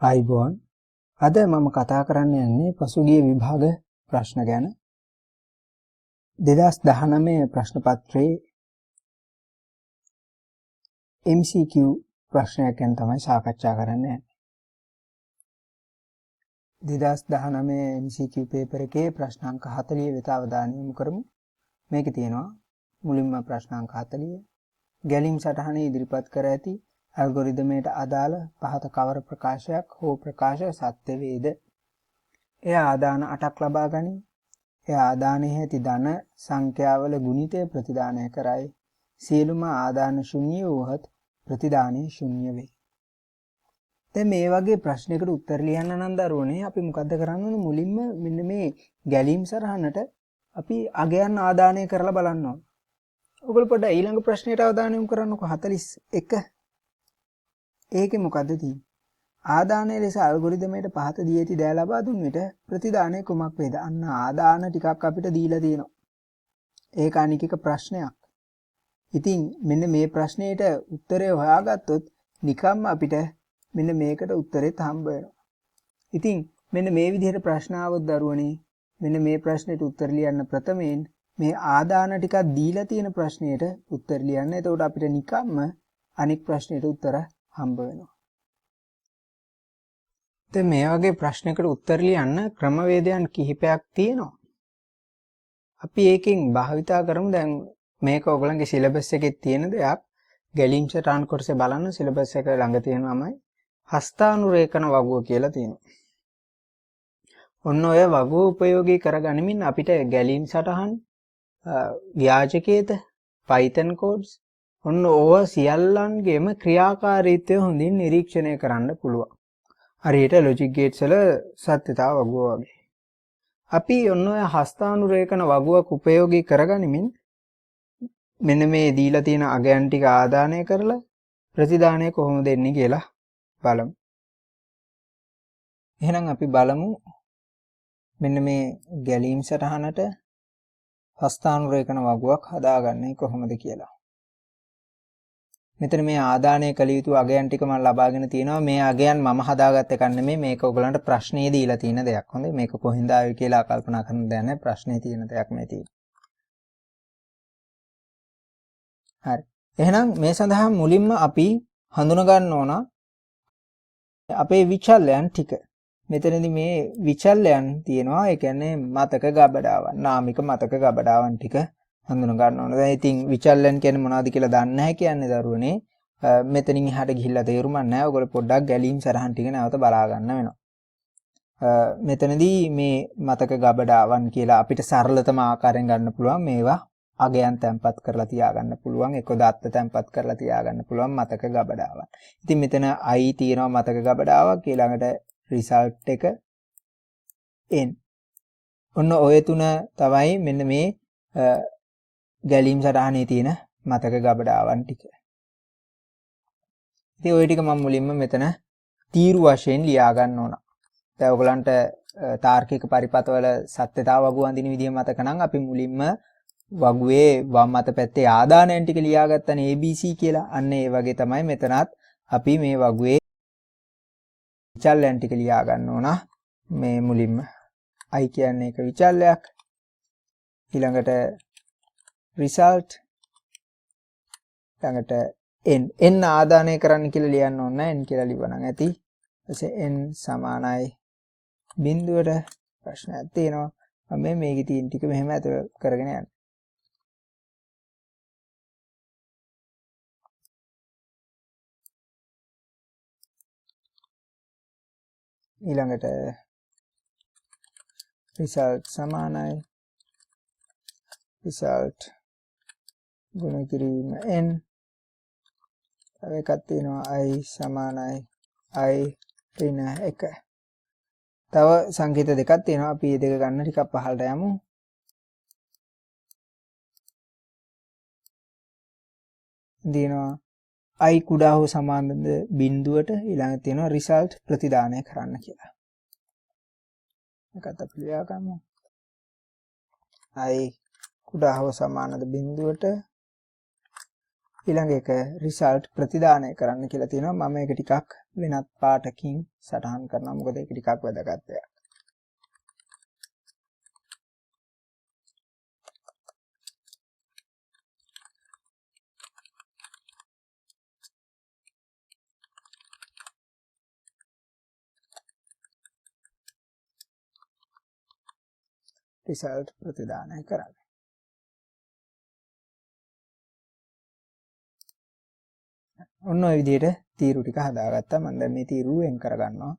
ආයිබෝන් අද මම කතා කරන්න යන්නේ පසුගිය විභාග ප්‍රශ්න ගැන 2019 ප්‍රශ්න පත්‍රයේ MCQ ප්‍රශ්නයක් ගැන තමයි සාකච්ඡා කරන්න යන්නේ 2019 MCQ පේපර් එකේ ප්‍රශ්න අංක 40 වෙත අවධානය යොමු කරමු මේකේ තියෙනවා මුලින්ම ප්‍රශ්න අංක 40 ගැලීම් සටහනේ ඉදිරිපත් කර ඇති ඇල්ගොරිදමයට අදාළ පහත කවර ප්‍රකාශයක් හෝ ප්‍රකාශ සත්‍ය වේද? එය ආදාන 8ක් ලබා ගනී. එය ආදානයේ ඇති ධන සංඛ්‍යාවල ගුණිතය ප්‍රතිදානය කරයි. සියලුම ආදාන ශුන්‍ය වූහත් ප්‍රතිදානය ශුන්‍ය වේ. දැන් මේ වගේ ප්‍රශ්නයකට උත්තර ලියන්න නම් දරුවනේ අපි මොකද්ද කරන්න ඕන? මුලින්ම මෙන්න මේ ගැලීම් සරහනට අපි අගයන් ආදානය කරලා බලන්න ඕන. ඔයගොල්ලෝ පොඩ්ඩක් ඊළඟ ප්‍රශ්නයට අවධානය යොමු කරන්නකෝ 41 ඒකේ මොකද්ද තියෙන්නේ? ආදානයේ ලෙස ඇල්ගොරිදමයට පහත දී ඇති දෑ ලබා දුන් විට ප්‍රතිදානය කුමක් වේද? අන්න ආදාන ටිකක් අපිට දීලා තියෙනවා. ඒක අනික එක ප්‍රශ්නයක්. ඉතින් මෙන්න මේ ප්‍රශ්නෙට උත්තරය හොයාගත්තොත් නිකම්ම අපිට මෙන්න මේකට උත්තරෙත් හම්බ වෙනවා. ඉතින් මෙන්න මේ විදිහට ප්‍රශ්න ආවොත් දරුවනේ මෙන්න මේ ප්‍රශ්නෙට උත්තර ලියන්න ප්‍රථමයෙන් මේ ආදාන ටිකක් දීලා තියෙන ප්‍රශ්නෙට උත්තර ලියන්න. එතකොට අපිට නිකම්ම අනික් ප්‍රශ්නෙට උත්තර හම්බ වෙනවා. දැන් මේ වගේ ප්‍රශ්නයකට උත්තර ලියන්න ක්‍රමවේදයන් කිහිපයක් තියෙනවා. අපි ඒකෙන් භාවිතා කරමු. දැන් මේක ඔයගලන්ගේ සිලබස් එකේ තියෙන දෙයක්. ගැලීම් සටහන් කොටසේ බලන්න සිලබස් එක ළඟ තියෙනවාමයි හස්තානුරේඛන වගුව කියලා තියෙනවා. ඔන්න ඔය වගුව ප්‍රයෝගී කරගනිමින් අපිට ගැලීම් සටහන් ව්‍යාජකේත Python codes ඔන්න ඕවා සියල්ලන්ගේම ක්‍රියාකාරීත්වය හොඳින් නිරීක්ෂණය කරන්න පුළුවන්. හරියට ලොජික් ගේට්ස් වල සත්‍යතාව වගුව වගේ. අපි ඔන්න ඔය හස්තානුරේඛන වගුවක් ප්‍රයෝගී කරගනිමින් මෙන්න මේ දීලා තියෙන අගයන් ටික ආදානය කරලා ප්‍රතිදානය කොහොමද දෙන්නේ කියලා බලමු. එහෙනම් අපි බලමු මෙන්න මේ ගැලීම් සටහනට හස්තානුරේඛන වගුවක් හදාගන්නේ කොහොමද කියලා. මෙතන මේ ආදානය කළ යුතු අගයන් ටික මම ලබාගෙන තියෙනවා. මේ අගයන් මම හදාගත්ත එකක් නෙමෙයි. මේක ඔයගලන්ට ප්‍රශ්නේ දීලා තියෙන දෙයක්. හොඳයි. මේක කොහෙන්ද ආවේ කියලා කල්පනා කරන්න දෙයක් නැහැ. ප්‍රශ්නේ තියෙන දෙයක් මේ තියෙන්නේ. හරි. එහෙනම් මේ සඳහා මුලින්ම අපි හඳුනා ගන්න ඕන අපේ විචල්යන් ටික. මෙතනදී මේ විචල්යන් තියෙනවා. ඒ කියන්නේ මතක ගබඩාවන්. නාමික මතක ගබඩාවන් ටික හඳුනා ගන්න ඕන. දැන් ඉතින් විචල්යන් කියන්නේ මොනවද කියලා දන්නේ නැහැ කියන්නේ දරුවනේ. මෙතනින් එහාට ගිහිල්ලා තේරුමක් නැහැ. ඔයගොල්ලෝ පොඩ්ඩක් ගැලීම් සරහන් ටික නැවත බලා ගන්න වෙනවා. මෙතනදී මේ මතක ගබඩාවන් කියලා අපිට සරලතම ආකාරයෙන් ගන්න පුළුවන්. මේවා අගයන් තැන්පත් කරලා තියාගන්න පුළුවන්. එක්ක දත්ත තැන්පත් කරලා තියාගන්න පුළුවන් මතක ගබඩාවන්. ඉතින් මෙතන I තියෙනවා මතක ගබඩාවක්. ඊළඟට result එක n. ඔන්න ඔය තුන තමයි මෙන්න මේ ගැලීම් සටහනේ තියෙන මතක ගබඩාවන් ටික. ඉතින් ওই ටික මම මුලින්ම මෙතන තීරු වශයෙන් ලියා ගන්න ඕන. දැන් ඔයගලන්ට තාර්කික පරිපථවල සත්‍යතාව වගුව අඳින විදිය මතක නම් අපි මුලින්ම වගුවේ වම් අත පැත්තේ ආදානයන් ටික ලියා ගත්තනේ ABC කියලා. අන්න ඒ වගේ තමයි මෙතනත් අපි මේ වගුවේ විචල්යන් ටික ලියා ගන්න ඕන. මේ මුලින්ම I කියන්නේ එක විචල්යක්. ඊළඟට result ළඟට n ආදානය කරන්න කියලා ලියන්න ඕන නැහැ. n කියලා ලිවනම් ඇති. ඊපස්සේ n සමානයි බිඳුවට ප්‍රශ්නයක් තියෙනවා. මම මේකේ තියෙන ටික මෙහෙම ඇතුළ කරගෙන යන්න. ඊළඟට result සමානයි result ගුණ කිරීම n. තව එකක් තියෙනවා I සමානයි I ඍණ 1. තව සංකේත දෙකක් තියෙනවා. අපි මේ දෙක ගන්න ටිකක් පහළට යමු. දිනවා I කුඩා හෝ සමානද බිඳුවට ඊළඟට තියෙනවා result ප්‍රතිදානය කරන්න කියලා. එකත් අපි ලියා ගමු. I කුඩා හෝ සමානද බිඳුවට ඊළඟ එක result ප්‍රතිදානය කරන්න කියලා තියෙනවා. මම මේක ටිකක් වෙනත් පාටකින් සටහන් කරනවා. මොකද ඒක ටිකක් වැදගත් දෙයක්. රිසල්ට් ප්‍රතිදානය කරන්න. ඔන්න ඔය විදිහට තීරු ටික හදාගත්තා. මම දැන් මේ තීරු වෙන් කරගන්නවා.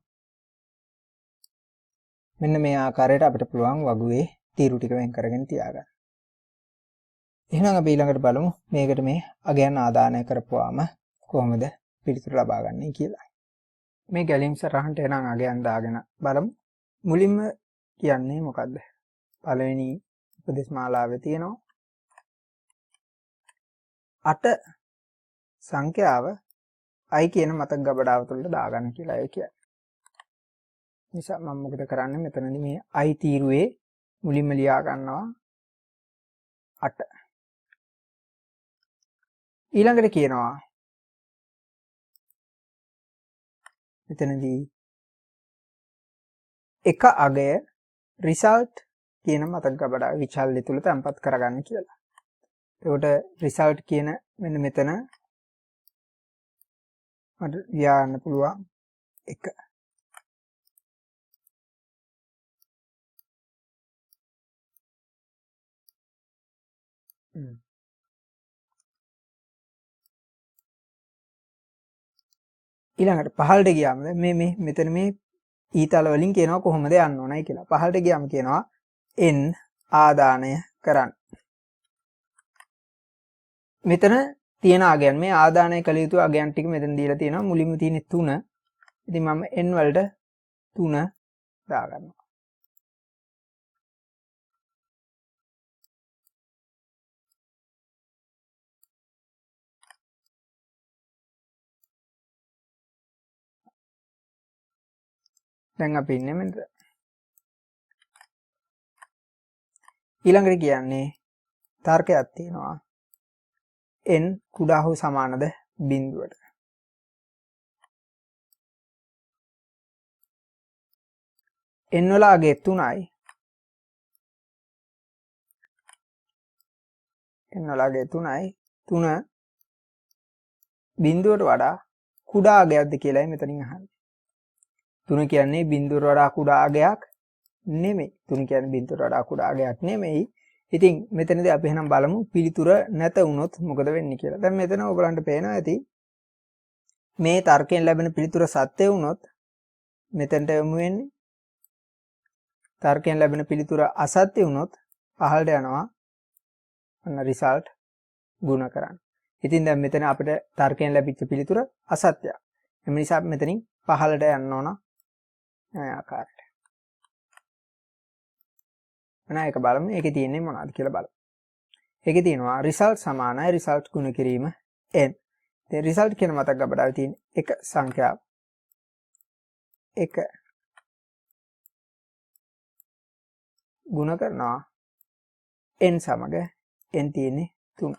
මෙන්න මේ ආකාරයට අපිට පුළුවන් වගුවේ තීරු ටික වෙන් කරගෙන තියාගන්න. එහෙනම් අපි ඊළඟට බලමු මේකට මේ අගයන් ආදානය කරපුවාම කොහොමද පිළිතුරු ලබා ගන්නේ කියලා. මේ ගැලීම් සරහනට එනම් අගයන් දාගෙන බලමු. මුලින්ම කියන්නේ මොකද්ද? පළවෙනි උපදේශ මාලාවේ තියෙනවා 8 සංඛ්‍යාව i කියන මතක ගබඩාව තුළට දාගන්න කියලා ඒ කියන්නේ. නිසා මම මොකද කරන්නේ මෙතනදී මේ i තීරුවේ මුලින්ම ලියා ගන්නවා 8. ඊළඟට කියනවා මෙතනදී එක අගය result කියන මතක ගබඩාව විචල්්‍ය තුල තැන්පත් කරගන්න කියලා. එතකොට result කියන මෙන්න මෙතන මට ලියන්න පුළුවන් 1. ඊළඟට පහළට ගියාම මේ මෙතන මේ ඊතල වලින් කියනවා කොහොමද යන්න ඕනයි කියලා. පහළට ගියාම කියනවා n ආදානය කරන්න. මෙතන තියෙන අගයන් මේ ආදානය කළ යුතු අගයන් ටික මෙතන දීලා තියෙනවා. මුලින්ම තියෙන 3. ඉතින් මම n වලට 3 දාගන්නවා. දැන් අපි ඉන්නේ මෙතන. ඊළඟට කියන්නේ තර්කයක් තියෙනවා. n කුඩා හෝ සමානද බිඳුවට. n වල අගය 3යි. n වල අගය 3යි. 3 බිඳුවට වඩා කුඩා අගයක්ද කියලායි මෙතනින් අහන්නේ. 3 කියන්නේ බිඳුවට වඩා කුඩා අගයක් නෙමෙයි. 3 කියන්නේ බිඳුවට වඩා කුඩා අගයක් නෙමෙයි. ඉතින් මෙතනදී අපි එහෙනම් බලමු පිළිතුර නැත වුණොත් මොකද වෙන්නේ කියලා. දැන් මෙතන ඔයගලන්ට පේනවා ඇති මේ තර්කයෙන් ලැබෙන පිළිතුර සත්‍ය වුණොත් මෙතනට යමු වෙන්නේ. තර්කයෙන් ලැබෙන පිළිතුර අසත්‍ය වුණොත් පහළට යනවා. අන්න result ගුණ කරන්න. ඉතින් දැන් මෙතන අපිට තර්කයෙන් ලැබිච්ච පිළිතුර අසත්‍යයක්. එම නිසා මෙතනින් පහළට යන්න ඕන මේ ආකාරයට. එහෙනම් ඒක බලමු. ඒකේ තියෙන්නේ මොනවද කියලා බලමු. ඒකේ තියෙනවා result සමානයි result ගුණ කිරීම n. දැන් result කියන මතක ගබඩාවේ තියෙන එක සංඛ්‍යාව 1 ගුණ කරනවා n සමග n තියෙන්නේ 3.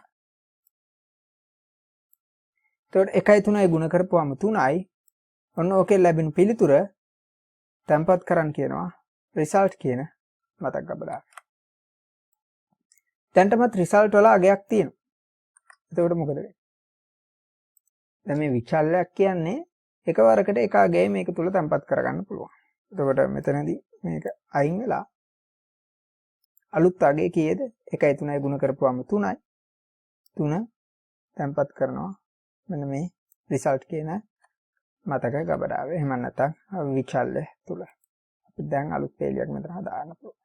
එතකොට 1යි 3යි ගුණ කරපුවාම 3යි. ඔන්න ඕකේ ලැබෙන පිළිතුර තැන්පත් කරන්න කියනවා result කියන මතක ගබඩාව. දැන්ටමත් result වල අගයක් තියෙනවා. එතකොට මොකද වෙන්නේ? දැන් මේ විචල්යක් කියන්නේ එකවරකට එක අගය මේක තුල තැන්පත් කරගන්න පුළුවන්. එතකොට මෙතනදී මේක අයින් වෙලා අලුත් අගය කීයද? 1යි 3යි ගුණ කරපුවාම 3යි. 3 තැන්පත් කරනවා මෙන්න මේ result කියන මතක ගබඩාවේ. එහෙම නැත්නම් විචල්ය තුල. අපි දැන් අලුත් පේලියක් මෙතන හදාගන්න පුළුවන්.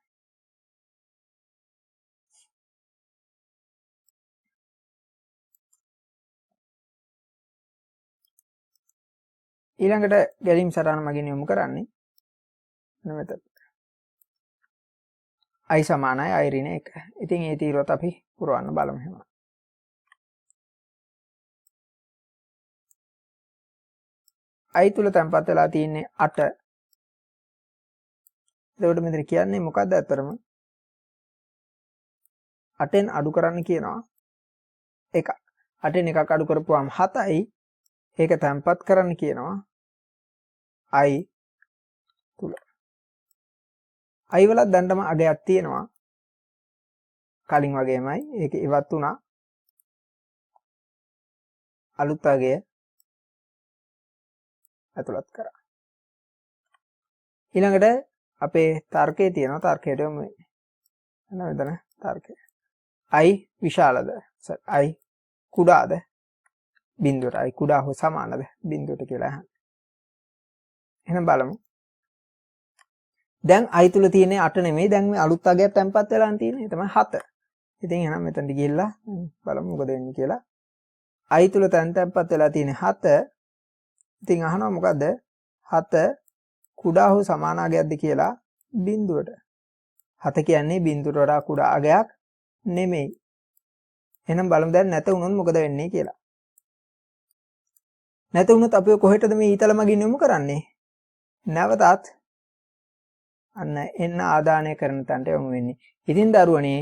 ඊළඟට ගැලීම් සටහන මගින් යොමු කරන්නේ මෙතන. i සමානයි i ඍණ 1. ඉතින් ඒ තීරුවත් අපි පුරවන්න බලමු එහෙම. i තුල තැන්පත් වෙලා තියෙන්නේ 8. එතකොට මෙතන කියන්නේ මොකද්ද අතරම? 8න් අඩු කරන්න කියනවා 1. 8න් එකක් අඩු කරපුවාම 7යි. ඒක තැන්පත් කරන්න කියනවා i තුල. i වලත් දැන්ටම අගයක් තියෙනවා. කලින් වගේමයි. ඒක ඉවත් වුණා. අලුත් අගය ඇතුළත් කරා. ඊළඟට අපේ තර්කයේ තියෙනවා තර්කයට යමු වෙන්නේ. එහෙනම් මෙතන තර්කය. i විශාලද? i කුඩාද? බිඳුවට. i කුඩා හෝ සමානද? බිඳුවට කියලා අහන්න. එහෙනම් බලමු. දැන් i තුල තියෙන්නේ 8 නෙමෙයි. දැන් මේ අලුත් අගයක් තැම්පත් වෙලා තියෙන්නේ. තමයි 7. ඉතින් එහෙනම් මෙතනට ගිහිල්ලා බලමු මොකද වෙන්නේ කියලා. i තුල තැම්පත් වෙලා තියෙන්නේ 7. ඉතින් අහනවා මොකද්ද? 7 කුඩා හෝ සමාන අගයක්ද කියලා බිඳුවට. 7 කියන්නේ බිඳුවට වඩා කුඩා අගයක් නෙමෙයි. එහෙනම් බලමු දැන් නැත වුණොත් මොකද වෙන්නේ කියලා. නැත වුණොත් අපි කොහෙටද මේ ඊතල මගින් යොමු කරන්නේ? නැවතත් අන්න එන්න ආදානය කරන තැනට යොමු වෙන්නේ. ඉතින් දරුවනේ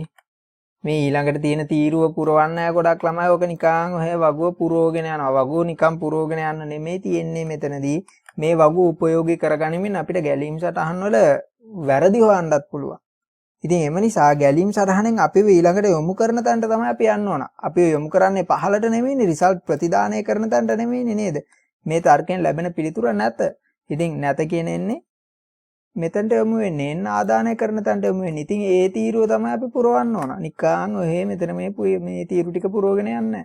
මේ ඊළඟට තියෙන තීරුව පුරවන්න අය ගොඩක් ළමයි ඔක නිකන් ඔය වගුව පුරවගෙන යනවා. වගුව නිකන් පුරවගෙන යන්න නෙමෙයි තියෙන්නේ මෙතනදී. මේ වගුව උපයෝගී කරගනිමින් අපිට ගැලීම් සටහන් වල වැරදි හොයන්නත් පුළුවන්. ඉතින් එම නිසා ගැලීම් සටහනෙන් අපිව ඊළඟට යොමු කරන තැනට තමයි අපි යන්න ඕන. අපි යොමු කරන්නේ පහළට නෙමෙයිනේ රිසල්ට් ප්‍රතිදානය කරන තැනට නෙමෙයිනේ නේද? මේ තර්කයෙන් ලැබෙන පිළිතුර නැත. ඉතින් නැත කියන එන්නේ මෙතනට යොමු වෙන්නේ එන්න ආදානය කරන තැනට යොමු වෙන්නේ. ඉතින් ඒ තීරුව තමයි අපි පුරවන්න ඕන. නිකන් ඔහෙ මෙතන මේ තීරු ටික පුරවගෙන යන්නේ.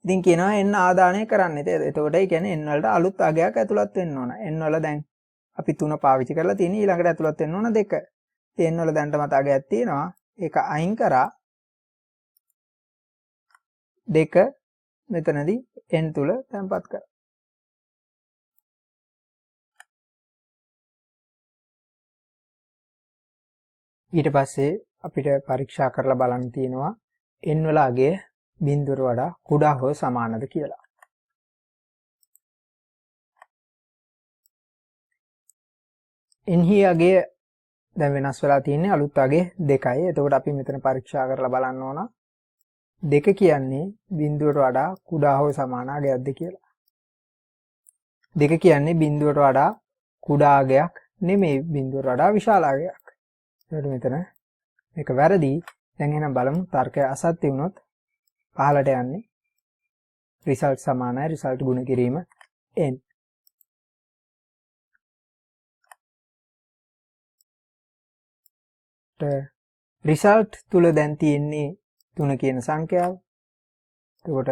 ඉතින් කියනවා එන්න ආදානය කරන්න. එතකොට ඒ කියන්නේ n වලට අලුත් අගයක් ඇතුළත් වෙන්න ඕන. n වල දැන් අපි 3 පාවිච්චි කරලා තියෙන ඊළඟට ඇතුළත් වෙන්න ඕන 2. ඉතින් n වල දැන්ටමත් අගයක් තියෙනවා. ඒක අයින් කරා 2 මෙතනදී n තුල තැන්පත් කරා. ඊට පස්සේ අපිට පරීක්ෂා කරලා බලන්න තියෙනවා n වල අගය බිඳුවට වඩා කුඩා හෝ සමානද කියලා. n හි අගය දැන් වෙනස් වෙලා තියෙන්නේ අලුත් අගය 2යි. එතකොට අපි මෙතන පරීක්ෂා කරලා බලන්න ඕන 2 කියන්නේ බිඳුවට වඩා කුඩා හෝ සමාන අගයක්ද කියලා. 2 කියන්නේ බිඳුවට වඩා කුඩා අගයක් නෙමෙයි බිඳුවට වඩා විශාල අගයක්. එතකොට මෙතන මේක වැරදි. දැන් එහෙනම් බලමු තර්කය අසත්‍ය වුණොත් පහළට යන්නේ රිසල්ට් සමානයි රිසල්ට් ගුණ කිරීම n. රිසල්ට් තුල දැන් තියෙන්නේ 3 කියන සංඛ්‍යාව. එතකොට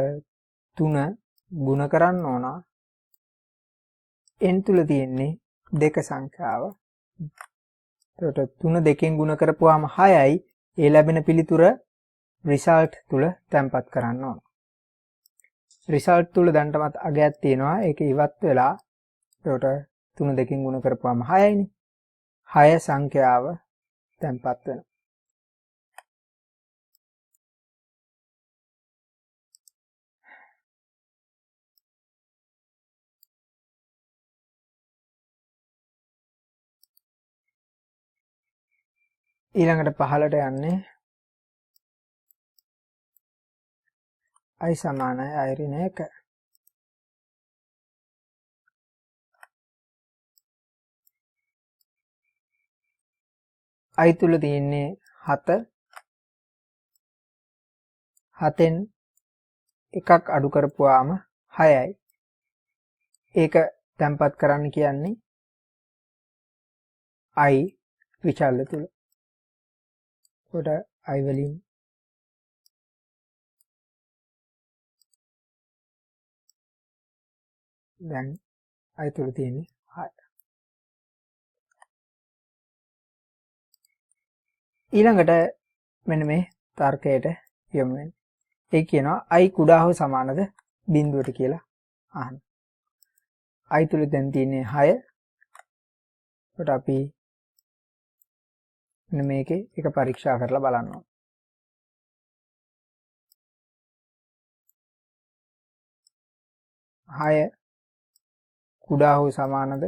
3 ගුණ කරන්න ඕන n තුල තියෙන්නේ 2 සංඛ්‍යාව. එතකොට 3 2කින් ගුණ කරපුවාම 6යි. ඒ ලැබෙන පිළිතුර රිසල්ට් තුල තැන්පත් කරන්න ඕන. රිසල්ට් තුල දැන්ටමත් අගයක් තියෙනවා. ඒක ඉවත් වෙලා එතකොට 3 2කින් ගුණ කරපුවාම 6යිනේ. 6 සංඛ්‍යාව තැන්පත් වෙනවා. ඊළඟට පහළට යන්නේ i සමානයි i ඍණ 1. i තුල තියෙන්නේ 7. 7න් එකක් අඩු කරපුවාම 6යි. ඒක තැන්පත් කරන්න කියන්නේ i විචල්‍ය තුල. කොට i වලින් දැන් i තුල තියෙන්නේ 6. ඊළඟට මෙන්න මේ තර්කයට යොමු වෙන්නේ. ඒ කියනවා i කුඩා හෝ සමානද බිඳුවට කියලා අහන්න. i තුල දැන් තියෙන්නේ 6. කොට අපි මෙන්න මේකේ එක පරීක්ෂා කරලා බලන්න ඕන. 6 කුඩා හෝ සමානද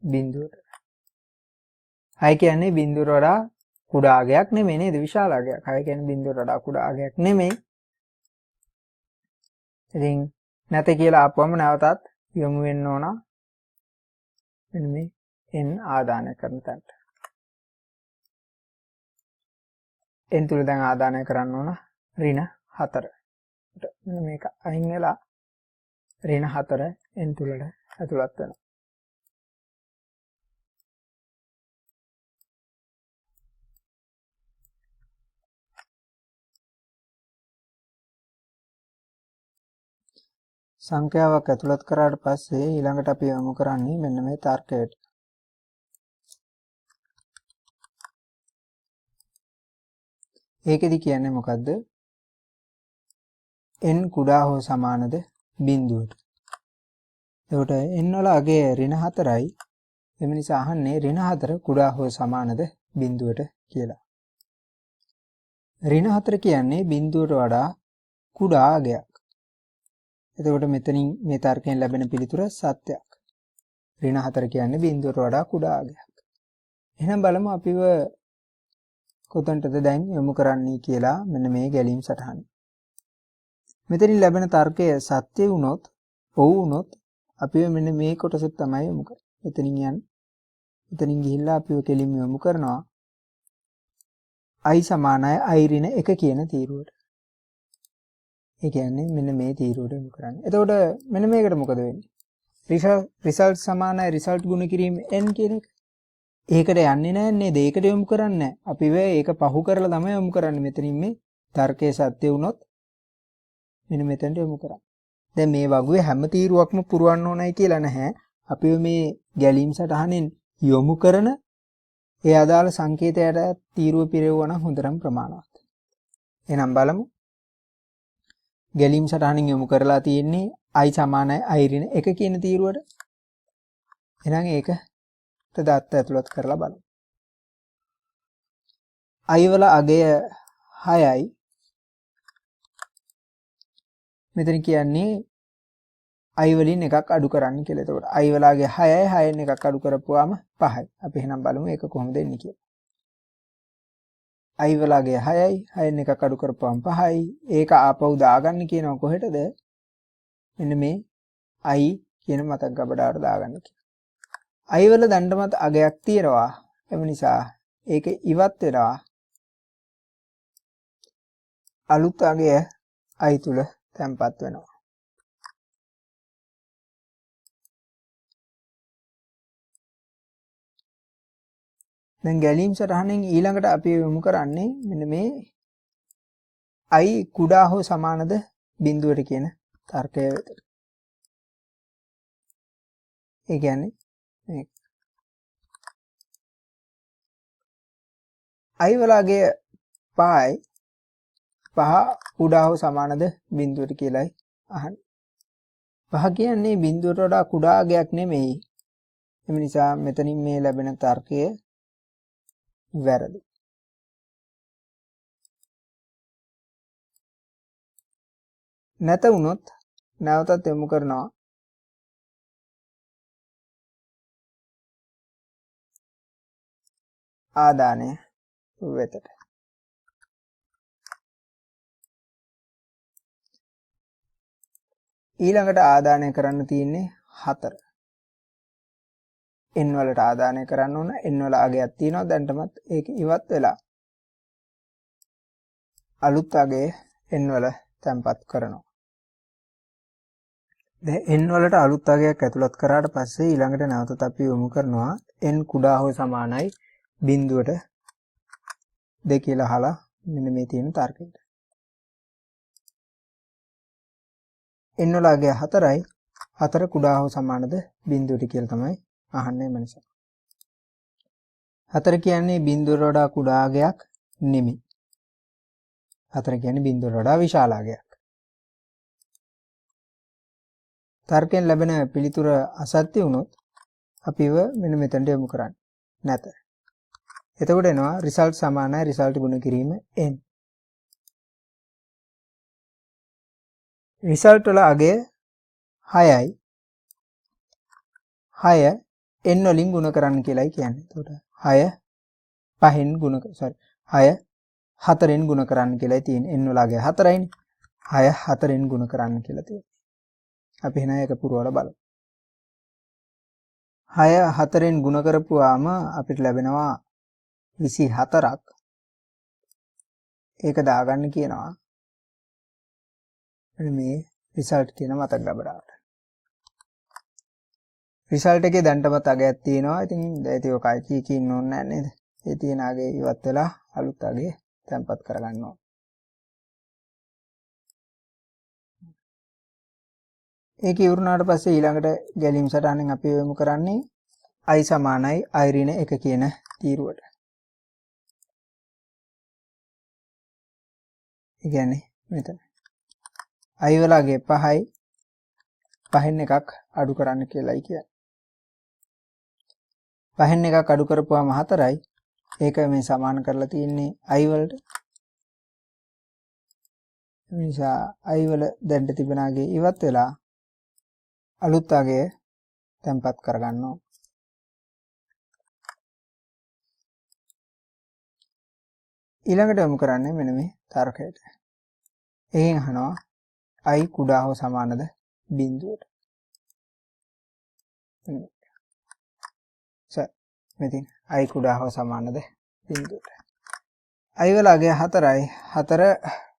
බිඳුවට. 6 කියන්නේ බිඳුවට වඩා කුඩා අගයක් නෙමෙයි නේද? විශාල අගයක්. 6 කියන්නේ බිඳුවට වඩා කුඩා අගයක් නෙමෙයි. ඉතින් නැත කියලා ආපුවම නැවතත් යොමු වෙන්න ඕන මෙන්න මේ n ආදානය කරන තැනට. n තුල දැන් ආදානය කරන්න ඕන ඍණ 4. මෙන්න මේක අයින් වෙලා ඍණ 4 n තුලට ඇතුළත් වෙනවා. සංඛ්‍යාවක් ඇතුළත් කරාට පස්සේ ඊළඟට අපි යොමු කරන්නේ මෙන්න මේ තර්කයට. ඒකෙදි කියන්නේ මොකද්ද? n කුඩා හෝ සමානද බිඳුවට. එතකොට n වල අගය ඍණ 4යි. එම නිසා අහන්නේ ඍණ 4 කුඩා හෝ සමානද බිඳුවට කියලා. ඍණ 4 කියන්නේ බිඳුවට වඩා කුඩා අගයක්. එතකොට මෙතනින් මේ තර්කයෙන් ලැබෙන පිළිතුර සත්‍යයක්. ඍණ 4 කියන්නේ බිඳුවට වඩා කුඩා අගයක්. එහෙනම් බලමු අපිව කොතනටද දැන් යොමු කරන්නේ කියලා මෙන්න මේ ගැලීම් සටහන. මෙතනින් ලැබෙන තර්කය සත්‍ය වුණොත්, ඔව් වුණොත් අපිව මෙන්න මේ කොටසට තමයි යොමු කරන්නේ. මෙතනින් යන්න. මෙතනින් ගිහිල්ලා අපිව කෙලින්ම යොමු කරනවා i සමානයි i ඍණ 1 කියන තීරුවට. ඒ කියන්නේ මෙන්න මේ තීරුවට යොමු කරන්නේ. එතකොට මෙන්න මේකට මොකද වෙන්නේ? රිසල්ට් සමානයි රිසල්ට් ගුණ කිරීම n කියන එක. ඒකට යන්නේ නැහැ නේද? ඒකට යොමු කරන්නේ නැහැ. අපි ඒක පහු කරලා තමයි යොමු කරන්නේ. මෙතනින් මේ තර්කයේ සත්‍ය වුණොත් මෙන්න මෙතනට යොමු කරන්නේ. දැන් මේ වගේ හැම තීරුවක්ම පුරවන්න ඕනයි කියලා නැහැ. අපි මේ ගැලීම් සටහනෙන් යොමු කරන ඒ අදාළ සංකේතයට තීරුව පිරෙවුවා නම් හොඳටම ප්‍රමාණවත්. එහෙනම් බලමු. ගැලීම් සටහනින් යොමු කරලා තියෙන්නේ i සමානයි i ඍණ 1 කියන තීරුවට. එහෙනම් ඒකට දත්ත ඇතුළත් කරලා බලමු. i වල අගය 6යි. මෙතන කියන්නේ i වලින් එකක් අඩු කරන්න කියලා. එතකොට i වල අගය 6යි 6න් එකක් අඩු කරපුවාම 5යි. අපි එහෙනම් බලමු ඒක කොහොමද එන්නේ කියලා. i වල අගය 6යි 6න් එකක් අඩු කරපුවාම 5යි. ඒක ආපහු දාගන්න කියනවා කොහෙටද? මෙන්න මේ i කියන මතක ගබඩාවට දාගන්න කියනවා. i වල දණ්ඩමත් අගයක් තියෙනවා. එම නිසා ඒක ඉවත් වෙනවා. අලුත් අගය i තුල තැන්පත් වෙනවා. දැන් ගැලීම් සටහනෙන් ඊළඟට අපි යොමු කරන්නේ මෙන්න මේ i කුඩා හෝ සමානද බිඳුවට කියන තර්කය වෙතට. ඒ කියන්නේ මේ i වල අගය 5යි 5 කුඩා හෝ සමානද බිඳුවට කියලායි අහන්නේ. 5 කියන්නේ බිඳුවට වඩා කුඩා අගයක් නෙමෙයි. එම නිසා මෙතනින් මේ ලැබෙන තර්කය වැරදි. නැත වුණොත් නැවතත් යොමු කරනවා ආදානය වෙතට. ඊළඟට ආදානය කරන්න තියෙන්නේ 4. n වලට ආදානය කරන්න ඕන. n වල අගයක් තියෙනවා. දැන්ටමත් ඒක ඉවත් වෙලා අලුත් අගයේ n වල තැන්පත් කරනවා. දැන් n වලට අලුත් අගයක් ඇතුළත් කරාට පස්සේ ඊළඟට නැවතත් අපි යොමු කරනවා n කුඩා හෝ සමානයි බිඳුවට 2 කියලා අහලා මෙන්න මේ තියෙන තර්කයට. n වල අගය 4යි 4 කුඩා හෝ සමානද බිඳුවට කියලා තමයි අහන්නේ මනස. 4 කියන්නේ බිඳුවට වඩා කුඩා අගයක් නෙමෙයි. 4 කියන්නේ බිඳුවට වඩා විශාල අගයක්. තර්කයෙන් ලැබෙන පිළිතුර අසත්‍ය වුණොත් අපිව මෙන්න මෙතනට යොමු කරන්නේ නැත. එතකොට එනවා රිසල්ට් සමානයි රිසල්ට් ගුණ කිරීම n. රිසල්ට් වල අගය 6යි 6 n වලින් ගුණ කරන්න කියලායි කියන්නේ. එතකොට 6 5න් ගුණ 6 4න් ගුණ කරන්න කියලායි තියෙන්නේ. n වල අගය 4යිනේ. 6 4න් ගුණ කරන්න කියලා තියෙනවා. අපි එහෙනම් ඒක පුරවලා බලමු. 6 4ෙන් ගුණ කරපුවාම අපිට ලැබෙනවා 24ක්. ඒක දාගන්න කියනවා. මේ රිසල්ට් කියන මතක ගබඩාවට. රිසල්ට් එකේ දැන්ටමත් අගයක් තියෙනවා. ඉතින් ඒක කයි කීකින් ඕනේ නැහැ නේද? ඒ තියෙන අගේ ඉවත් වෙලා අලුත් අගේ තැම්පත් කරගන්න ඕන. ඒක ඉවරනාට පස්සේ ඊළඟට ගැලීම් සටහනෙන් අපි යොමු කරන්නේ i සමානයි i ඍණ 1 කියන තීරුවට. ඒ කියන්නේ මෙතන i වලගේ 5යි 5න් එකක් අඩු කරන්න කියලායි කියන්නේ. 5න් එකක් අඩු කරපුවාම 4යි. ඒක මේ සමාන කරලා තියෙන්නේ i වලට. ඒ නිසා i වල දැන් තිබෙනාගේ ඉවත් වෙලා අලුත් අගය තැම්පත් කරගන්න ඕන. ඊළඟට යොමු කරන්නේ මෙන්න මේ තර්කයට. එකෙන් අහනවා i කුඩා හෝ සමානද බිඳුවට. මෙතින් i කුඩා හෝ සමානද බිඳුවට. i වල අගය 4යි. 4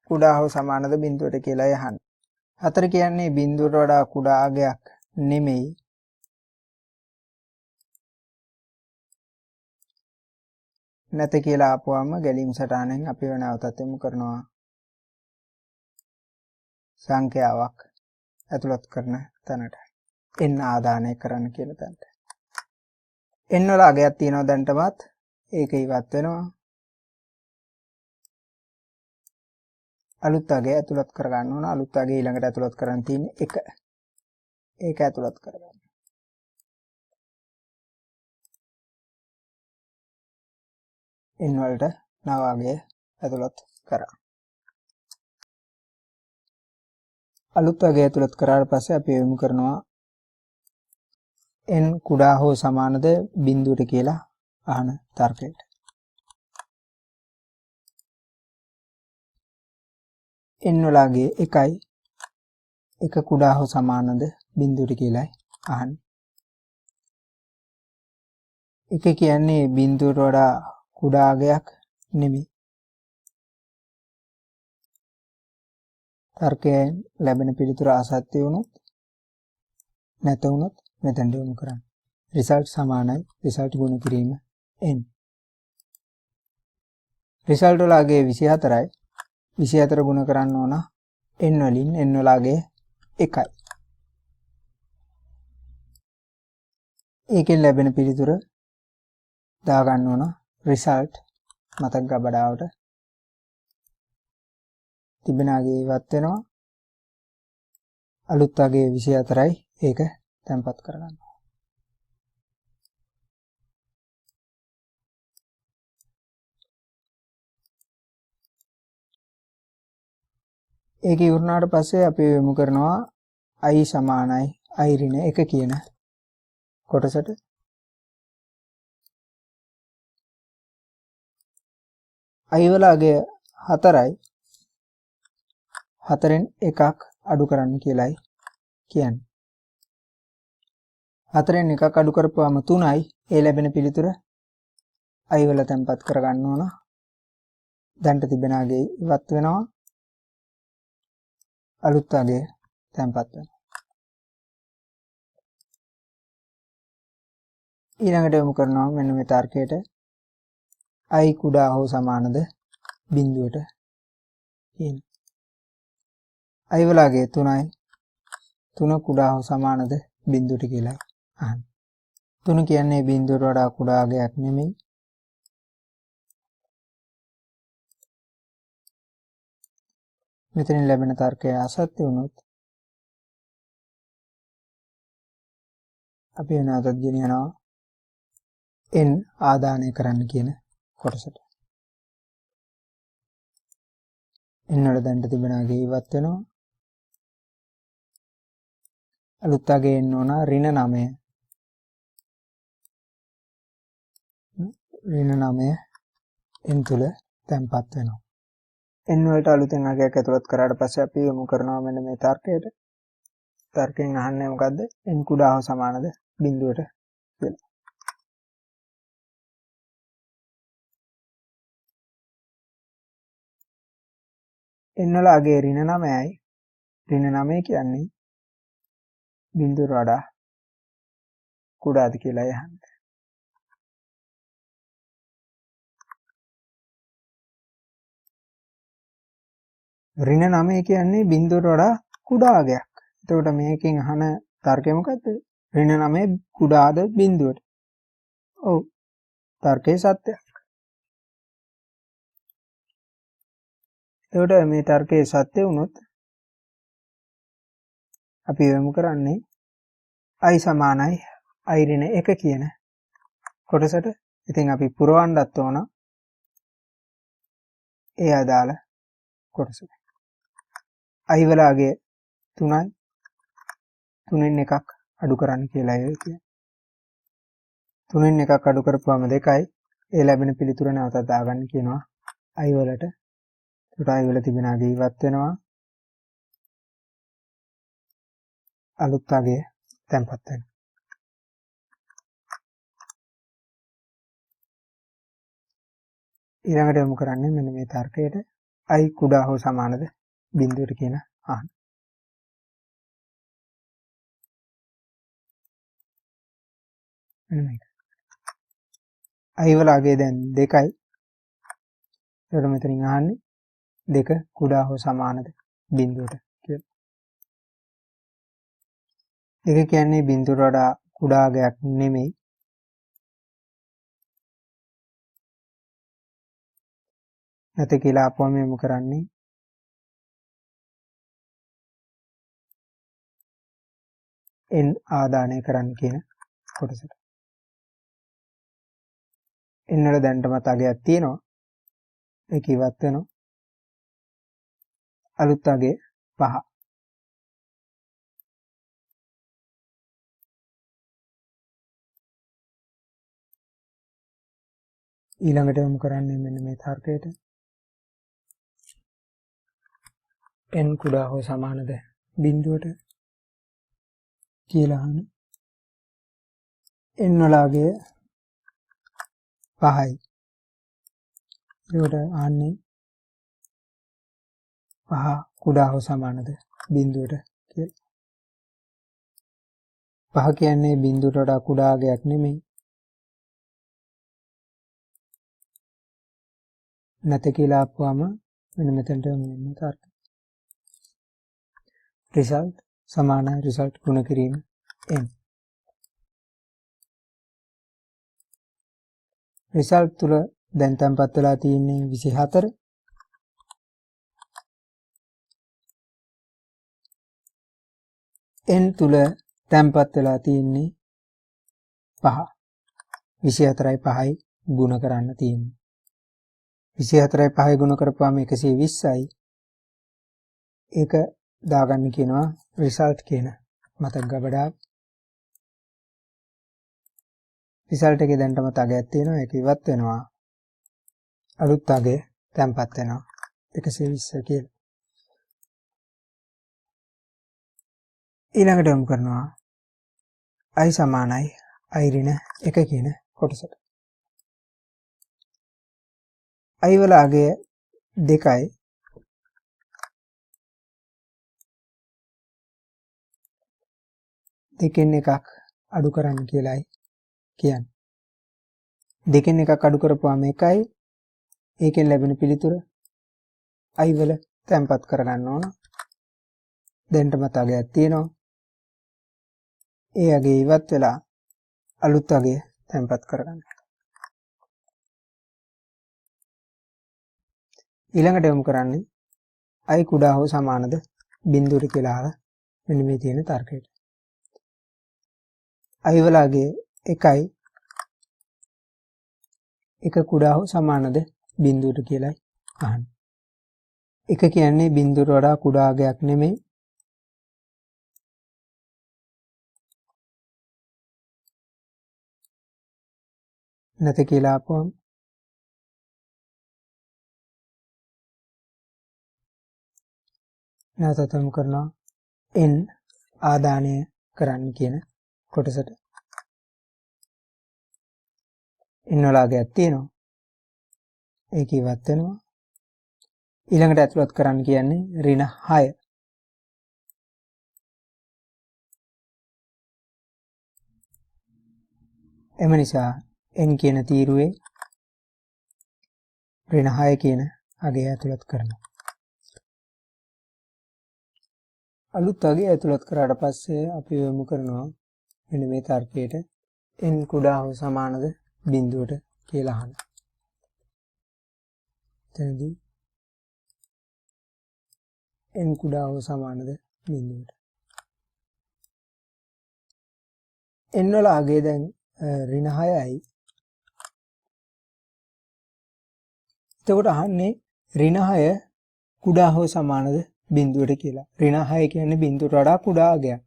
කුඩා හෝ සමානද බිඳුවට කියලා යහන්නේ. 4 කියන්නේ බිඳුවට වඩා කුඩා අගයක් නෙමෙයි. නැත කියලා ආපුවම ගැලීම් සටහනෙන් අපි වෙනවටත් යොමු කරනවා සංඛ්‍යාවක් ඇතුළත් කරන තැනට. n ආදානය කරන්න කියන තැනට. n වල අගයක් තියෙනවා දැන්ටමත්. ඒක ඉවත් වෙනවා. අලුත් අගය ඇතුළත් කරගන්න ඕන. අලුත් අගය ඊළඟට ඇතුළත් කරන්න තියෙන්නේ 1. ඒක ඇතුළත් කරගන්න. n වලට නව අගය ඇතුළත් කරා. අලුත් අගය ඇතුළත් කරාට පස්සේ අපි යොමු කරනවා n කුඩා හෝ සමානද බිඳුවට කියලා අහන තර්කයට. n වලගේ 1යි 1 කුඩා හෝ සමානද බිඳුවට කියලායි අහන්නේ. 1 කියන්නේ බිඳුවට වඩා කුඩා අගයක් නෙමෙයි. තර්කයෙන් ලැබෙන පිළිතුර අසත්‍ය වුණොත් නැත වුණොත් මෙතෙන්ට යොමු කරන්න. රිසල්ට් සමානයි රිසල්ට් ගුණ කිරීම n. රිසල්ට් වල අගය 24යි. 24 ගුණ කරන්න ඕන n වලින්. n වල අගය 1යි. ඒකෙන් ලැබෙන පිළිතුර දාගන්න ඕන රිසල්ට් මතක ගබඩාවට. තිබෙන අගය ඉවත් වෙනවා. අලුත් අගය 24යි. ඒක තැම්පත් කරගන්න. ඒක ඉවරනාට පස්සේ අපි යොමු කරනවා i සමානයි i ඍණ 1 කියන කොටසට. i වල අගය 4යි. 4ෙන් එකක් අඩු කරන්න කියලායි කියන්නේ. 4ෙන් එකක් අඩු කරපුවාම 3යි. ඒ ලැබෙන පිළිතුර i වල තැම්පත් කරගන්න ඕන. දැන්ට තිබෙන අගය ඉවත් වෙනවා. අලුත් අගය තැම්පත් වෙනවා. ඊළඟට යොමු කරනවා මෙන්න මේ තර්කයට i කුඩා හෝ සමානද බිඳුවට කියන. i වල අගය 3යි. 3 කුඩා හෝ සමානද බිඳුවට කියලායි අහන්නේ. 3 කියන්නේ බිඳුවට වඩා කුඩා අගයක් නෙමෙයි. මෙතනින් ලැබෙන තර්කය අසත්‍ය වුණොත් අපි වෙනතත් ගෙනියනවා n ආදානය කරන්න කියන කොටසට. n වල දැන්ට තිබෙන අගය ඉවත් වෙනවා. අලුත් අගය එන්න ඕන ඍණ 9. ඍණ 9 n තුල තැම්පත් වෙනවා. n වලට අලුතෙන් අගයක් ඇතුළත් කරාට පස්සේ අපි යොමු කරනවා මෙන්න මේ තර්කයට. තර්කයෙන් අහන්නේ මොකද්ද? n කුඩා හෝ සමානද බිඳුවට කියලා. n වල අගේ ඍණ 9යි. ඍණ 9 කියන්නේ බිඳුවට වඩා කුඩාද කියලා අහන්නේ. ඍණ 9 කියන්නේ බිඳුවට වඩා කුඩා අගයක්. එතකොට මේකෙන් අහන තර්කය මොකද්ද? ඍණ 9 කුඩාද බිඳුවට? ඔව්. තර්කයේ සත්‍යයක්. එතකොට මේ තර්කයේ සත්‍ය වුණොත් අපි යොමු කරන්නේ i සමානයි i ඍණ 1 කියන කොටසට. ඉතින් අපි පුරවන්නත් ඕන ඒ අදාළ කොටසට. i වල අගය 3යි. 3න් එකක් අඩු කරන්න කියලා කියන්නේ. 3න් එකක් අඩු කරපුවම 2යි. ඒ ලැබෙන පිළිතුර නැවතත් දාගන්න කියනවා i වලට. ඒකට i වල තිබෙන අගය ඉවත් වෙනවා. අලුත් අගය තැන්පත් වෙනවා. ඊළඟට යොමු කරන්නේ මෙන්න මේ තර්කයට i කුඩා හෝ සමානද බිඳුවට කියන අහන. මෙන්න මේක. i වල අගය දැන් 2යි. ඒකට මෙතනින් අහන්නේ 2 කුඩා හෝ සමානද බිඳුවට කියලා. 2 කියන්නේ බිඳුවට වඩා කුඩා අගයක් නෙමෙයි. නැත කියලා අපවම යොමු කරන්නේ n ආදානය කරන්න කියන කොටසට. n වල දැනටමත් අගයක් තියෙනවා. ඒක ඉවත් වෙනවා. අලුත් අගය 5. ඊළඟට යොමු කරන්නේ මෙන්න මේ තර්කයට n කුඩා හෝ සමානද බිඳුවට කියලා අහන. n වල අගය 5යි. ඒකට අහන්නේ 5 කුඩා හෝ සමානද බිඳුවට කියලා. 5 කියන්නේ බිඳුවට වඩා කුඩා අගයක් නෙමෙයි. නැත කියලා අපුවම මෙන්න මෙතනට මෙන්න තර්කය. රිසල්ට් සමාන රිසල්ට් ගුණ කිරීම n. රිසල්ට් තුල දැන් තැන්පත් වෙලා තියෙන්නේ 24. n තුල තැන්පත් වෙලා තියෙන්නේ 5. 24යි 5යි ගුණ කරන්න තියෙන්නේ. 24යි 5යි ගුණ කරපුවාම 120යි. ඒක දාගන්න කියනවා රිසල්ට් කියන මතක ගබඩාව. රිසල්ට් එකේ දැන්ටම අගයක් තියෙනවා. ඒක ඉවත් වෙනවා. අලුත් අගය තැන්පත් වෙනවා 120 කියලා. ඊළඟට යොමු කරනවා i සමානයි i ඍණ 1 කියන කොටසට. i වල අගය 2යි. දෙකෙන් එකක් අඩු කරන්න කියලායි කියන්නේ. දෙකෙන් එකක් අඩු කරපුවාම 1යි. ඒකෙන් ලැබෙන පිළිතුර i වල තැන්පත් කරගන්න ඕන. දැන්ටමත් අගයක් තියෙනවා. ඒ අගය ඉවත් වෙලා අලුත් අගය තැන්පත් කරගන්න. ඊළඟට යොමු කරන්නේ i කුඩා හෝ සමානද බිඳුවට කියලා අහලා මෙන්න මේ තියෙන තර්කයට. i වල අගය 1යි. 1 කුඩා හෝ සමානද බිඳුවට කියලායි අහන්නේ. 1 කියන්නේ බිඳුවට වඩා කුඩා අගයක් නෙමෙයි. නැත කියලා අපුවම නැවතත් යොමු කරනවා n ආදානය කරන්න කියන කොටසට ඉන්නලාගයක් තියෙනවා. ඒක ඉවත් වෙනවා. ඊළඟට ඇතුළත් කරන්න කියන්නේ ඍණ 6. එම නිසා n කියන තීරුවේ ඍණ 6 කියන අගය ඇතුළත් කරනවා. අලුත් අගය ඇතුළත් කරාට පස්සේ අපි යොමු කරනවා මෙන්න මේ තර්කයට n කුඩා හෝ සමානද බිඳුවට කියලා අහන්න. එතනදී n කුඩා හෝ සමානද බිඳුවට. n වල අගය දැන් ඍණ 6යි. එතකොට අහන්නේ ඍණ 6 කුඩා හෝ සමානද බිඳුවට කියලා. ඍණ 6 කියන්නේ බිඳුවට වඩා කුඩා අගයක්.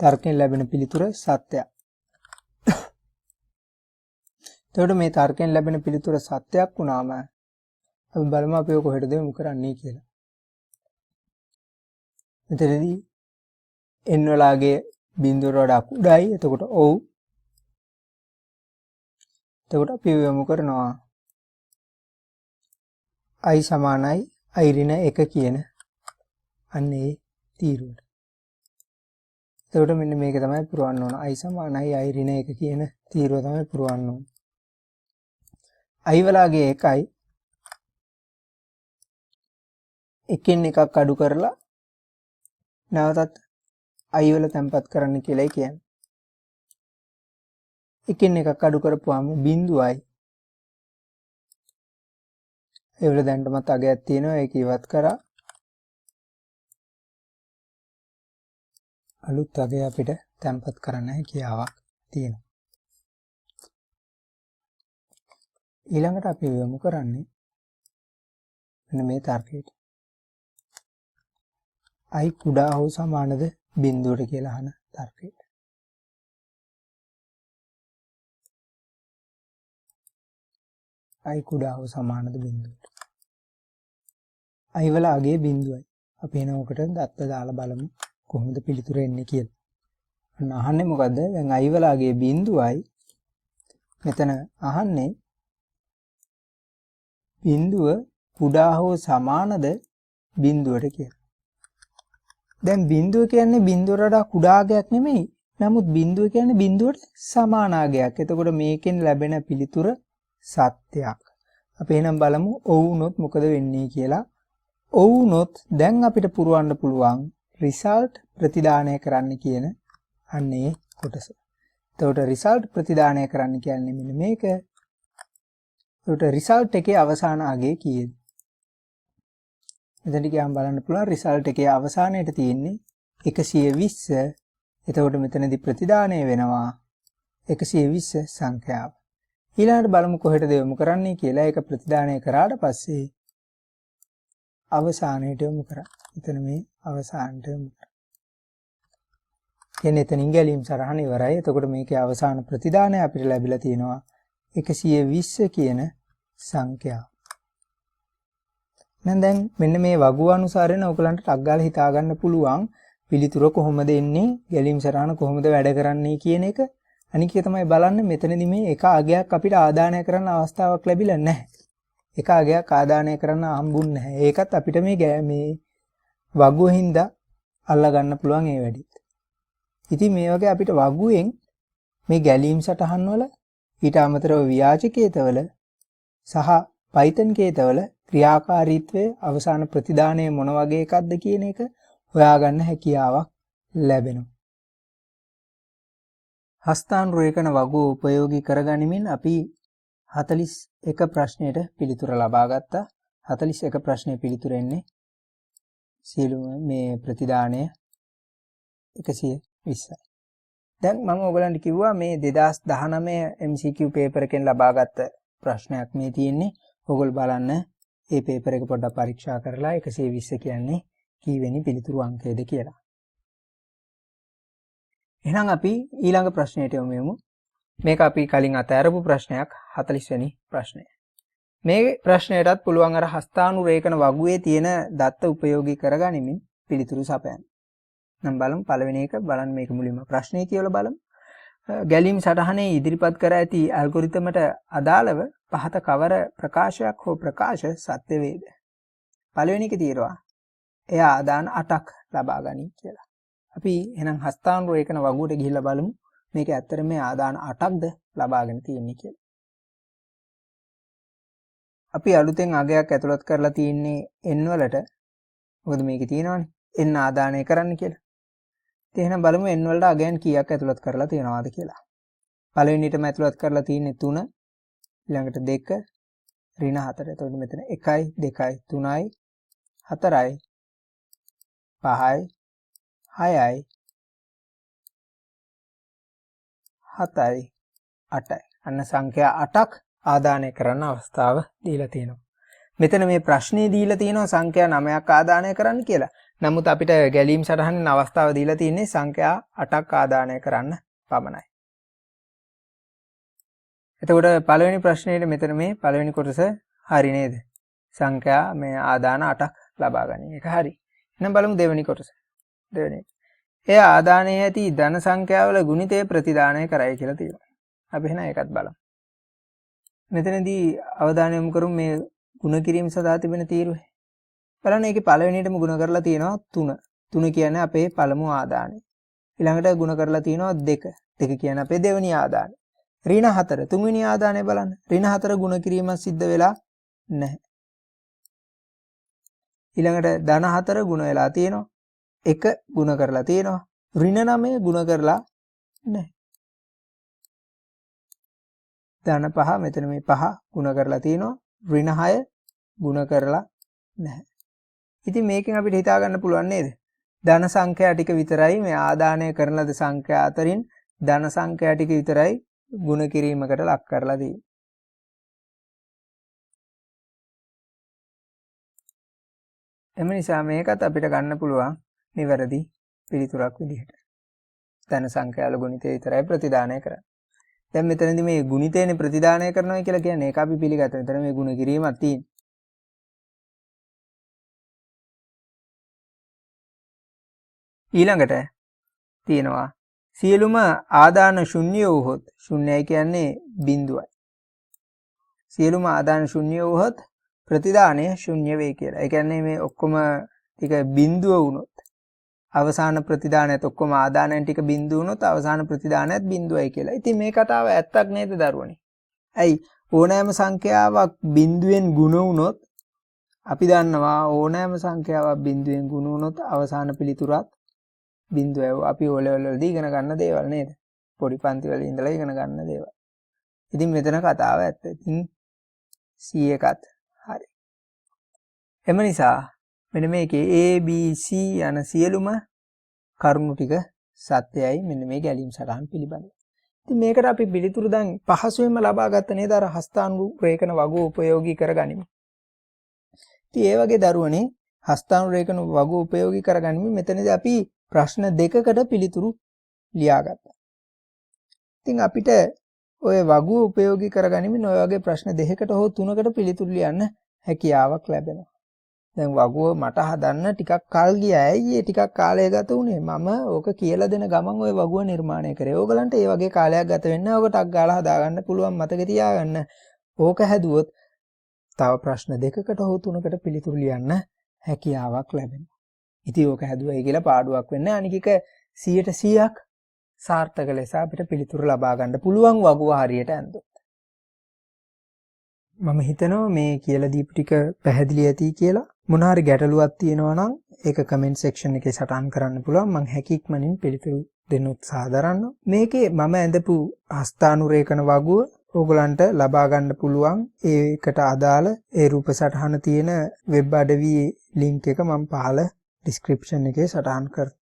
තර්කයෙන් ලැබෙන පිළිතුර සත්‍යයක්. එතකොට මේ තර්කයෙන් ලැබෙන පිළිතුර සත්‍යයක් වුණාම අපි බලමු අපි ඔය කොහෙටද යොමු කරන්නේ කියලා. මෙතනදී n වලගේ බිඳුවට වඩා කුඩායි. එතකොට ඔව්. එතකොට අපි යොමු කරනවා i සමානයි i ඍණ 1 කියන අන්නේ තීරුවට. එතකොට මෙන්න මේක තමයි පුරවන්න ඕන. i සමානයි i ඍණ 1 කියන තීරුව තමයි පුරවන්න ඕන. i වලගේ 1යි එකෙන් එකක් අඩු කරලා නැවතත් i වල තැම්පත් කරන්න කියලායි කියන්නේ. එකෙන් එකක් අඩු කරපුවාම බිඳුවයි. ඒ වල දැන්ටමත් අගයක් තියෙනවා. ඒක ඉවත් කරා අලුත් අගය අපිට තැම්පත් කරන්න හැකියාවක් තියෙනවා. ඊළඟට අපි යොමු කරන්නේ මෙන්න මේ තර්කයට. i කුඩා හෝ සමානද බිඳුවට කියලා අහන තර්කයට. i කුඩා හෝ සමානද බිඳුවට. i වල අගය බිඳුවයි. අපි එන ඔකට දත්ත දාලා බලමු කොහොමද පිළිතුර එන්නේ කියලා. අන්න අහන්නේ මොකද්ද? දැන් i වල අගය බිඳුවයි. මෙතන අහන්නේ බිඳුව කුඩා හෝ සමානද බිඳුවට කියලා. දැන් බිඳුව කියන්නේ බිඳුවට වඩා කුඩා අගයක් නෙමෙයි. නමුත් බිඳුව කියන්නේ බිඳුවට සමාන අගයක්. එතකොට මේකෙන් ලැබෙන පිළිතුර සත්‍යයක්. අපි එහෙනම් බලමු ඔව් වුණොත් මොකද වෙන්නේ කියලා. ඔව් වුණොත් දැන් අපිට පුරවන්න පුළුවන් රිසල්ට් ප්‍රතිදානය කරන්න කියන අන්නේ කොටස. එතකොට රිසල්ට් ප්‍රතිදානය කරන්න කියන්නේ මෙන්න මේක. එතකොට රිසල්ට් එකේ අවසාන අගය කීයද? මෙතනට ගියාම බලන්න පුළුවන් රිසල්ට් එකේ අවසානයේට තියෙන්නේ 120. එතකොට මෙතනදී ප්‍රතිදානය වෙනවා 120 සංඛ්‍යාව. ඊළඟට බලමු කොහෙටද යොමු කරන්නේ කියලා. ඒක ප්‍රතිදානය කරාට පස්සේ අවසානයට යොමු කරා. එතන මේ අවසානට යොමු කරා. කියන්නේ එතනින් ගැලීම් සරහන ඉවරයි. එතකොට මේකේ අවසාන ප්‍රතිදානය අපිට ලැබිලා තියෙනවා 120 කියන සංඛ්‍යාව. දැන් මෙන්න මේ වගුව අනුසාරයෙන් ඔයගලන්ට ටක් ගාලා හිතා ගන්න පුළුවන් පිළිතුර කොහොමද එන්නේ, ගැලීම් සරහන කොහොමද වැඩ කරන්නේ කියන එක. අනික තමයි බලන්න මෙතනදී මේ එක අගයක් අපිට ආදානය කරන්න අවස්ථාවක් ලැබිලා නැහැ. එක අගයක් ආදානය කරන්න හම්බුන්නේ නැහැ. ඒකත් අපිට මේ වගුවෙන්ද අල්ලා ගන්න පුළුවන් ඒ වැඩිත්. ඉතින් මේ වගේ අපිට වගුවෙන් මේ ගැලීම් සටහන් වල ඊට අමතරව ව්‍යාජකේතවල සහ Python කේතවල ක්‍රියාකාරීත්වයේ අවසාන ප්‍රතිදානය මොන වගේ එකක්ද කියන එක හොයාගන්න හැකියාවක් ලැබෙනවා. හස්තානුරේඛන වගුව උපයෝගී කරගනිමින් අපි 41 ප්‍රශ්නයට පිළිතුර ලබා ගත්තා. 41 ප්‍රශ්නේ පිළිතුර එන්නේ සියලුම මේ ප්‍රතිදානය 120යි. දැන් මම ඔයගලන්ට කිව්වා මේ 2019 MCQ පේපර් එකෙන් ලබාගත් ප්‍රශ්නයක් මේ තියෙන්නේ. ඔයගොල්ලෝ බලන්න මේ පේපර් එක පොඩ්ඩක් පරීක්ෂා කරලා 120 කියන්නේ කීවෙනි පිළිතුරු අංකයද කියලා. එහෙනම් අපි ඊළඟ ප්‍රශ්නයට යමු. මේක අපි කලින් අතෑරපු ප්‍රශ්නයක් 40 වෙනි ප්‍රශ්නය. මේ ප්‍රශ්නයටත් පුළුවන් අර හස්තානුරේඛන වගුවේ තියෙන දත්ත උපයෝගී කරගනිමින් පිළිතුරු සපයන්න. නම් බලමු පළවෙනි එක බලන්න මේක මුලින්ම ප්‍රශ්නේ කියලා බලමු. ගැලීම් සටහනේ ඉදිරිපත් කර ඇති ඇල්ගොරිතමට අදාළව පහත කවර ප්‍රකාශයක් හෝ ප්‍රකාශ සත්‍ය වේද? පළවෙනි එක තියෙනවා එයා ආදාන 8ක් ලබා ගනී කියලා. අපි එහෙනම් හස්තාංග රේඛන වගුවට ගිහිල්ලා බලමු මේක ඇත්තට මේ ආදාන 8ක්ද ලබාගෙන තියෙන්නේ කියලා. අපි අලුතෙන් අගයක් ඇතුළත් කරලා තියෙන්නේ n වලට. මොකද මේකේ තියෙනවනේ n ආදානය කරන්න කියලා. ඉතින් එහෙනම් බලමු n වලට අගයන් කීයක් ඇතුළත් කරලා තියෙනවද කියලා. පළවෙනිටම ඇතුළත් කරලා තියෙන්නේ 3, ඊළඟට 2, ඍණ 4. එතකොට මෙතන 1යි 2යි 3යි 4යි 5යි 6යි 7යි 8යි. අන්න සංඛ්‍යා 8ක් ආදානය කරන්න අවස්ථාව දීලා තියෙනවා. මෙතන මේ ප්‍රශ්නේ දීලා තියෙනවා සංඛ්‍යා 9ක් ආදානය කරන්න කියලා. නමුත් අපිට ගැලීම් සටහනේ අවස්ථාව දීලා තියෙන්නේ සංඛ්‍යා 8ක් ආදානය කරන්න පමණයි. එතකොට පළවෙනි ප්‍රශ්නේට මෙතන මේ පළවෙනි කොටස හරි නේද? සංඛ්‍යා මේ ආදාන 8ක් ලබා ගන්න. ඒක හරි. එහෙනම් බලමු දෙවෙනි කොටස. දෙවෙනි. එය ආදානයේ ඇති ධන සංඛ්‍යාවල ගුණිතය ප්‍රතිදානය කරයි කියලා තියෙනවා. අපි එහෙනම් ඒකත් බලමු. මෙතනදී අවධානය යොමු කරමු මේ ගුණ කිරීම සඳහා තිබෙන තීරුව. බලන්න ඒකේ පළවෙනියටම ගුණ කරලා තියෙනවා 3. 3 කියන්නේ අපේ පළමු ආදානය. ඊළඟට ගුණ කරලා තියෙනවා 2. 2 කියන්නේ අපේ දෙවෙනි ආදානය. ඍණ 4 තුන්වෙනි ආදානය බලන්න. ඍණ 4 ගුණ කිරීමක් සිද්ධ වෙලා නැහැ. ඊළඟට ධන 4 ගුණ වෙලා තියෙනවා. 1 ගුණ කරලා තියෙනවා. ඍණ 9 ගුණ කරලා නැහැ. ධන 5 මෙතන මේ 5 ගුණ කරලා තියෙනවා. ඍණ 6 ගුණ කරලා නැහැ. ඉතින් මේකෙන් අපිට හිතා ගන්න පුළුවන් නේද? ධන සංඛ්‍යා ටික විතරයි මේ ආදානය කරන ලද සංඛ්‍යා අතරින් ධන සංඛ්‍යා ටික විතරයි ගුණ කිරීමකට ලක් කරලා තියෙන්නේ. එම නිසා මේකත් අපිට ගන්න පුළුවන් නිවැරදි පිළිතුරක් විදිහට. ධන සංඛ්‍යාවල ගුණිතය විතරයි ප්‍රතිදානය කරන්නේ. දැන් මෙතනදී මේ ගුණිතේනේ ප්‍රතිදානය කරනවා කියලා කියන්නේ ඒක අපි පිළිගත්තා. මෙතන මේ ගුණ කිරීමක් තියෙනවා. ඊළඟට තියෙනවා සියලුම ආදාන ශුන්‍ය වූහොත් ශුන්‍යයි කියන්නේ බිඳුවයි. සියලුම ආදාන ශුන්‍ය වූහොත් ප්‍රතිදානය ශුන්‍ය වේ කියලා. ඒ කියන්නේ මේ ඔක්කොම ටික බිඳුව වුණොත් අවසාන ප්‍රතිදානයත් ඔක්කොම ආදානයන් ටික බිඳුව වුණොත් අවසාන ප්‍රතිදානයත් බිඳුවයි කියලා. ඉතින් මේ කතාව ඇත්තක් නේද දරුවනේ? ඇයි ඕනෑම සංඛ්‍යාවක් බිඳුවෙන් ගුණ වුණොත් අපි දන්නවා ඕනෑම සංඛ්‍යාවක් බිඳුවෙන් ගුණ වුණොත් අවසාන පිළිතුරත් බිඳුවයි. අපි O level වලදී ඉගෙන ගන්න දේවල් නේද? පොඩි පන්ති වල ඉඳලා ඉගෙන ගන්න දේවල්. ඉතින් මෙතන කතාව ඇත්ත. ඉතින් C1ත් හරි. එම නිසා මෙන්න මේකේ A B C යන සියලුම කරුණු ටික සත්‍යයි මෙන්න මේ ගැලීම් සටහන් පිළිබඳව. ඉතින් මේකට අපි පිළිතුරු දැන් පහසුවෙන්ම ලබා ගත්ත නේද? අර හස්තාංග රේඛන වගුව උපයෝගී කරගනිමු. ඉතින් ඒ වගේ දරුවනේ හස්තාංග රේඛන වගුව උපයෝගී කරගනිමු. මෙතනදී අපි ප්‍රශ්න දෙකකට පිළිතුරු ලියාගත්තා. ඉතින් අපිට ඔය වගුව උපයෝගී කරගනිමින් ඔය වගේ ප්‍රශ්න දෙකකට හෝ තුනකට පිළිතුරු ලියන්න හැකියාවක් ලැබෙනවා. දැන් වගුව මට හදන්න ටිකක් කල් ගියා. ඇයි ඒ ටිකක් කාලය ගත උනේ? මම ඕක කියලා දෙන ගමන් ওই වගුව නිර්මාණය කරේ. ඕගලන්ට ඒ වගේ කාලයක් ගත වෙන්නේ නැහැ. ඕක ටක් ගාලා හදාගන්න පුළුවන් මතක තියාගන්න. ඕක හැදුවොත් තව ප්‍රශ්න දෙකකට හෝ තුනකට පිළිතුරු ලියන්න හැකියාවක් ලැබෙනවා. ඉතින් ඕක හැදුවයි කියලා පාඩුවක් වෙන්නේ නැහැ. අනික එක 100%ක් සාර්ථක ලෙස අපිට පිළිතුරු ලබා ගන්න පුළුවන් වගුව හරියට ඇඳුම්. මම හිතනවා මේ කියලා දීපු ටික පැහැදිලි ඇති කියලා. මොන හරි ගැටලුවක් තියෙනවා නම් ඒක කමෙන්ට් සෙක්ෂන් එකේ සටහන් කරන්න පුළුවන්. මම හැකියක්මනින් පිළිතුරු දෙන්න උත්සාහ දරනවා. මේකේ මම ඇඳපු හස්තානුරේඛන වගුව ඕගලන්ට ලබා ගන්න පුළුවන්. ඒකට අදාළ ඒ රූප සටහන තියෙන වෙබ් අඩවියේ link එක මම පහළ description එකේ සටහන් කරනවා.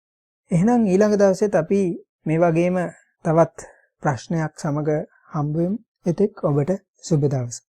එහෙනම් ඊළඟ දවසෙත් අපි මේ වගේම තවත් ප්‍රශ්නයක් සමග හම්බ වෙමු. එතෙක් ඔබට සුබ දවසක්.